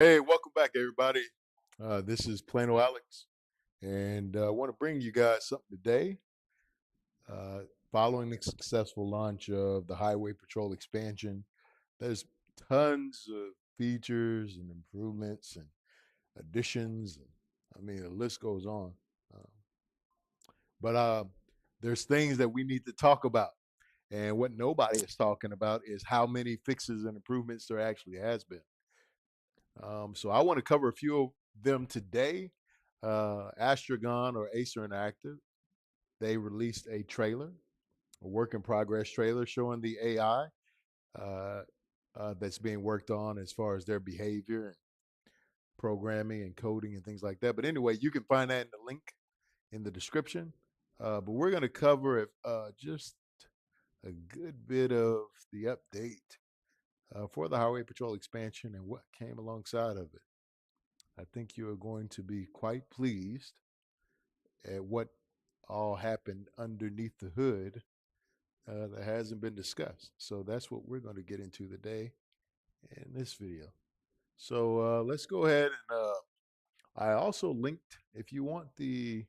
Hey, welcome back, everybody. This is Plainolx, and I want to bring you guys something today. Uh, Following the successful launch of the Highway Patrol expansion, there's tons of features and improvements and additions. And, I mean, the list goes on. Uh, but there's things that we need to talk about. And what nobody is talking about is how many fixes and improvements there actually has been. So I want to cover a few of them today. Astragon or Acer Interactive, they released a trailer, a work in progress trailer showing the AI uh, that's being worked on as far as their behavior and programming and coding and things like that. But anyway, you can find that in the link in the description. But we're going to cover just a good bit of the update for the Highway Patrol expansion and what came alongside of it. I think you are going to be quite pleased at what all happened underneath the hood that hasn't been discussed. So that's what we're going to get into today in this video. So let's go ahead and I also linked if you want the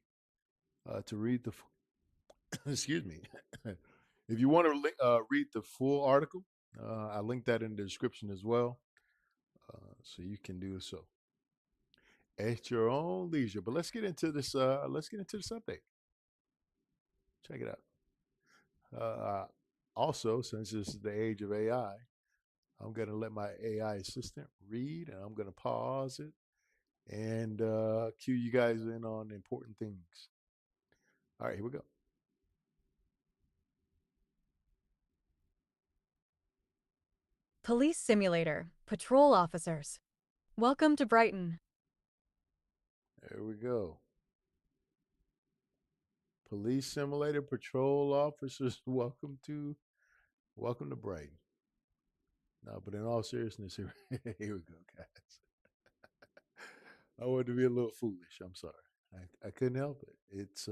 to read the excuse me if you want to read the full article, I linked that in the description as well, so you can do so at your own leisure. But let's get into this. Let's get into this update. Check it out. Uh, Also, since this is the age of AI, I'm going to let my AI assistant read and I'm going to pause it and cue you guys in on important things. All right, here we go. Police Simulator, Patrol Officers. Welcome to Brighton. There we go. Police simulator patrol officers, welcome to Brighton. No, but in all seriousness, here we go, guys. I wanted to be a little foolish. I'm sorry. I couldn't help it. It's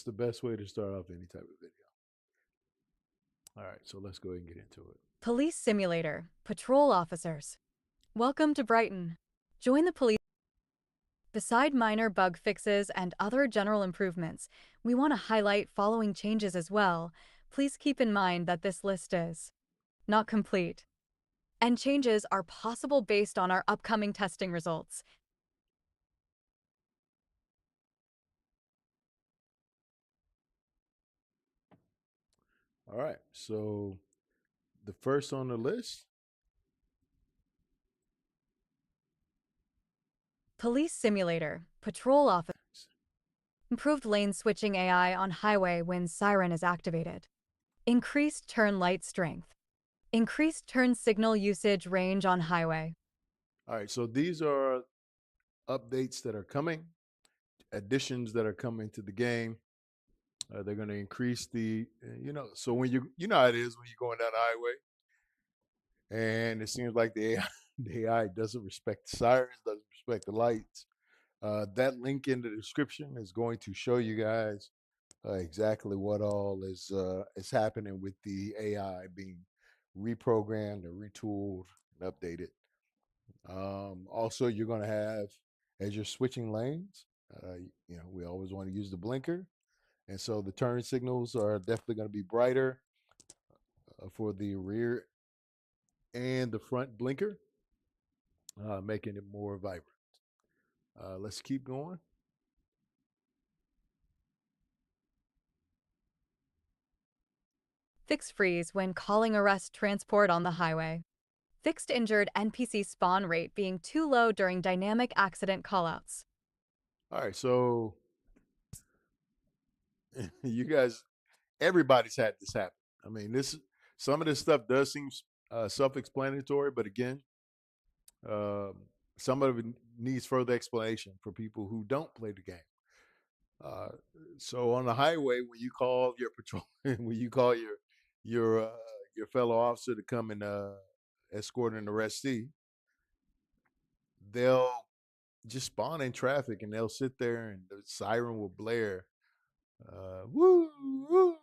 the best way to start off any type of video. All right, so let's go ahead and get into it. Police Simulator, Patrol Officers. Welcome to Brighton. Join the police. Beside minor bug fixes and other general improvements, we want to highlight following changes as well. Please keep in mind that this list is not complete, and changes are possible based on our upcoming testing results. All right, so the first on the list. Police Simulator, Patrol Officers. Improved lane switching AI on highway when siren is activated. Increased turn light strength. Increased turn signal usage range on highway. All right, so these are updates that are coming, additions that are coming to the game. They're going to increase so when you know how it is when you're going down the highway and it seems like the AI, the AI doesn't respect the sirens, doesn't respect the lights. That link in the description is going to show you guys exactly what all is happening with the AI being reprogrammed and retooled and updated. Also, you're going to have, as you're switching lanes, we always want to use the blinker. And so the turn signals are definitely going to be brighter for the rear and the front blinker, making it more vibrant. Let's keep going. Fix freeze when calling arrest transport on the highway. Fixed injured NPC spawn rate being too low during dynamic accident callouts. All right, so you guys, everybody's had this happen. I mean, some of this stuff does seem self-explanatory, but again, um, some of it needs further explanation for people who don't play the game. Uh, so on the highway, when you call your patrol, when you call your uh, your fellow officer to come and escort an arrestee, they'll just spawn in traffic and they'll sit there and the siren will blare, woo, woo,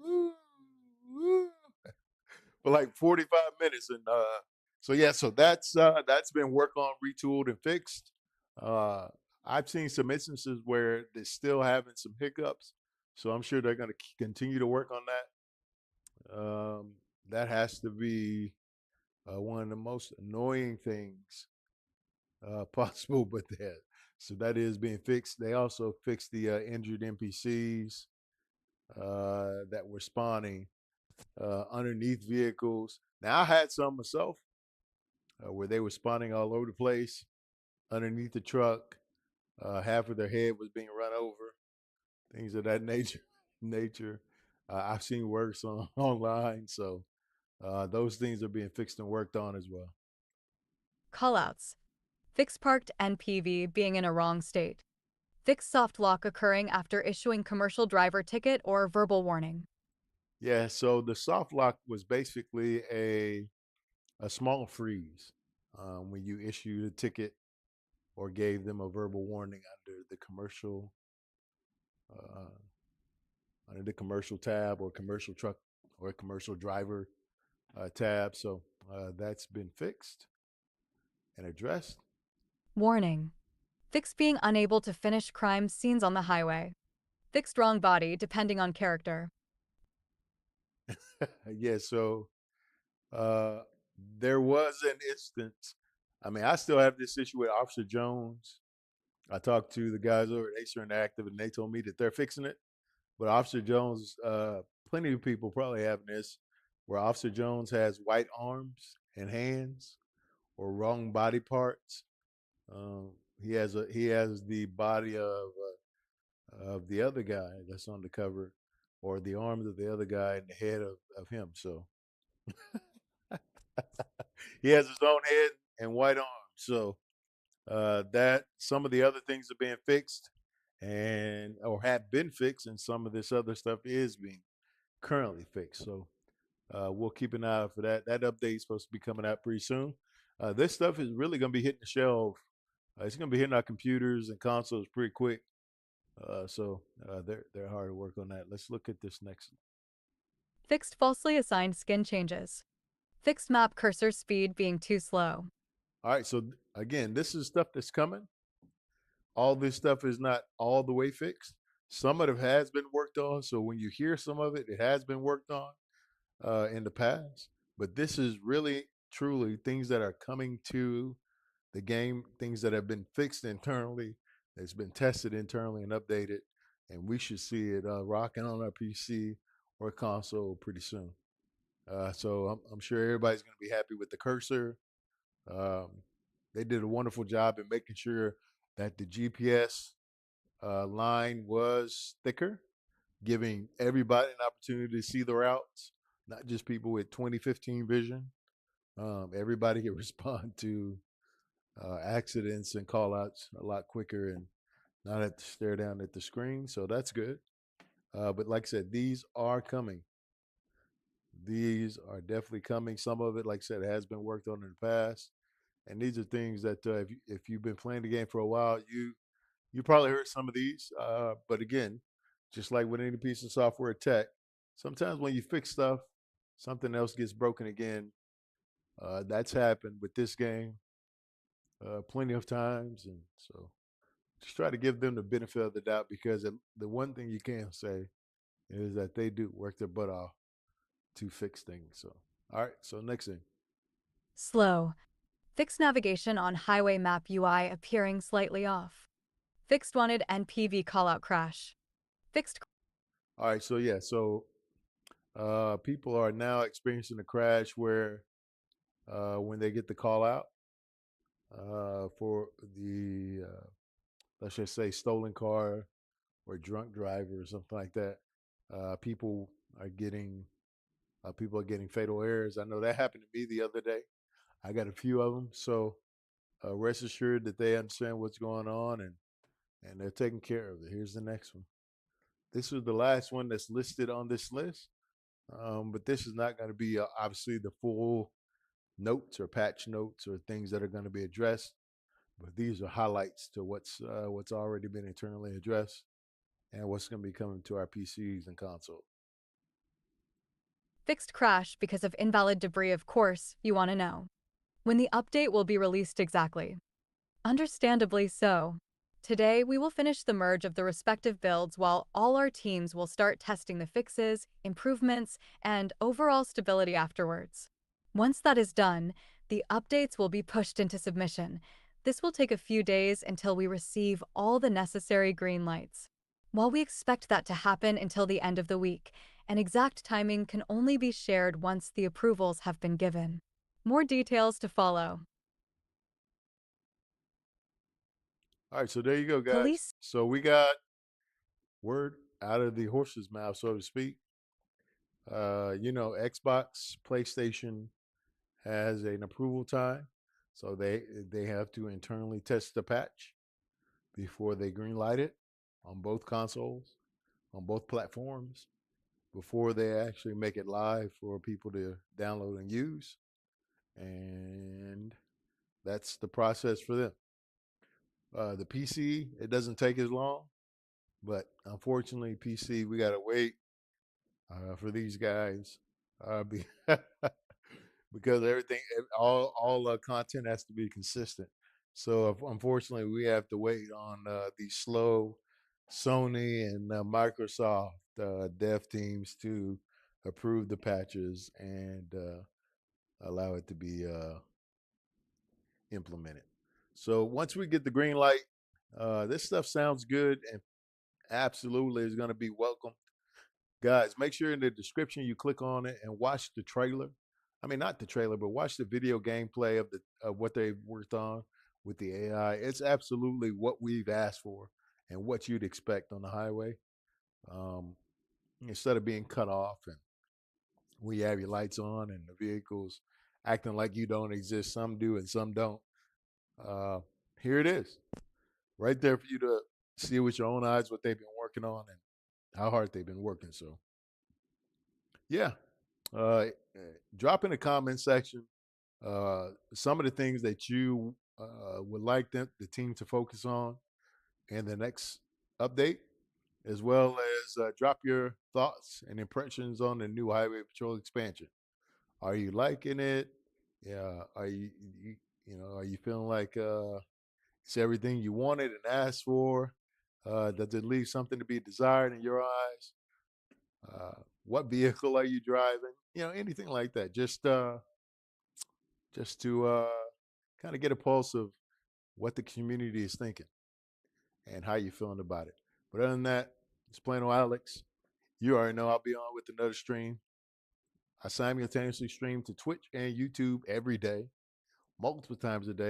woo, woo, for like 45 minutes, and So yeah, so that's been worked on, retooled, and fixed. Uh, I've seen some instances where they're still having some hiccups, so I'm sure they're going to continue to work on that. That has to be one of the most annoying things possible, but that so that is being fixed. They also fixed the injured NPCs that were spawning underneath vehicles. Now I had some myself where they were spawning all over the place underneath the truck. Half of their head was being run over, things of that nature. nature. I've seen works on online, so those things are being fixed and worked on as well. Callouts. Fixed parked NPV being in a wrong state. Fixed soft lock occurring after issuing commercial driver ticket or verbal warning. Yeah, so the soft lock was basically a small freeze when you issued a ticket or gave them a verbal warning uh, under the commercial tab or commercial truck or commercial driver tab. So that's been fixed and addressed. Warning. Fixed being unable to finish crime scenes on the highway. Fixed wrong body depending on character. Yeah, so uh, there was an instance. I mean, I still have this issue with Officer Jones. I talked to the guys over at Aesir Interactive, and they told me that they're fixing it. But Officer Jones, plenty of people probably have this, where Officer Jones has white arms and hands or wrong body parts. Um, he has the body of the other guy that's on the cover, or the arms of the other guy and the head of him. So he has his own head and white arms. So that some of the other things are being fixed and or have been fixed, and some of this other stuff is being currently fixed. So we'll keep an eye out for that. That update is supposed to be coming out pretty soon. This stuff is really going to be hitting the shelf. It's going to be hitting our computers and consoles pretty quick. So they're hard to work on that. Let's look at this next. Fixed falsely assigned skin changes. Fixed map cursor speed being too slow. All right. So again, this is stuff that's coming. All this stuff is not all the way fixed. Some of it has been worked on. So when you hear some of it, it has been worked on in the past. But this is really, truly things that are coming to the game, things that have been fixed internally, that's been tested internally and updated, and we should see it rocking on our PC or console pretty soon. So I'm sure everybody's going to be happy with the cursor. Um, they did a wonderful job in making sure that the GPS line was thicker, giving everybody an opportunity to see the routes, not just people with 2015 vision. Everybody can respond to accidents and call outs a lot quicker and not have to stare down at the screen. So that's good. But like I said, these are coming. These are definitely coming. Some of it, like I said, has been worked on in the past. And these are things that if you've been playing the game for a while, you probably heard some of these. But again, just like with any piece of software or tech, sometimes when you fix stuff, something else gets broken again. That's happened with this game plenty of times, and so just try to give them the benefit of the doubt because the one thing you can say is that they do work their butt off to fix things. So, all right. So next thing. Slow. Fixed navigation on highway map UI appearing slightly off. Fixed wanted NPV callout crash. Fixed All right. So yeah. So people are now experiencing a crash where when they get the call out for the let's just say stolen car or drunk driver or something like that, people are getting fatal errors. I know that happened to me the other day. I got a few of them. So rest assured that they understand what's going on and they're taking care of it. Here's the next one. This is the last one that's listed on this list, but this is not going to be obviously the full notes or patch notes or things that are going to be addressed. But these are highlights to what's already been internally addressed and what's going to be coming to our PCs and consoles. Fixed crash because of invalid debris, of course, you want to know. when the update will be released exactly. Understandably so. Today, we will finish the merge of the respective builds while all our teams will start testing the fixes, improvements, and overall stability afterwards. Once that is done, the updates will be pushed into submission. This will take a few days until we receive all the necessary green lights. While we expect that to happen until the end of the week, an exact timing can only be shared once the approvals have been given. More details to follow. All right, so there you go, guys. Police. So we got word out of the horse's mouth, so to speak. Xbox, PlayStation has an approval time, so they have to internally test the patch before they greenlight it on both consoles, on both platforms, before they actually make it live for people to download and use. And that's the process for them. The PC, it doesn't take as long, but unfortunately, PC, we got to wait for these guys because everything, all content has to be consistent. So unfortunately, we have to wait on these slow Sony and Microsoft dev teams to approve the patches and allow it to be implemented. So once we get the green light, this stuff sounds good and absolutely is going to be welcome. Guys, make sure in the description you click on it and watch the trailer. I mean, not the trailer, but watch the video gameplay of what they've worked on with the AI. It's absolutely what we've asked for and what you'd expect on the highway. Um, Instead of being cut off and we have your lights on and the vehicles acting like you don't exist, some do and some don't. Uh, Here it is, right there for you to see with your own eyes what they've been working on and how hard they've been working. So, yeah, uh, drop in the comment section some of the things that you would like the team to focus on in the next update, as well as drop your thoughts and impressions on the new Highway Patrol expansion. Are you liking it? Yeah. Are you feeling like it's everything you wanted and asked for? Does it leave something to be desired in your eyes? What vehicle are you driving? Anything like that. Just to kind of get a pulse of what the community is thinking and how you're feeling about it. But other than that, it's Plano Alex. You already know I'll be on with another stream. I simultaneously stream to Twitch and YouTube every day, multiple times a day.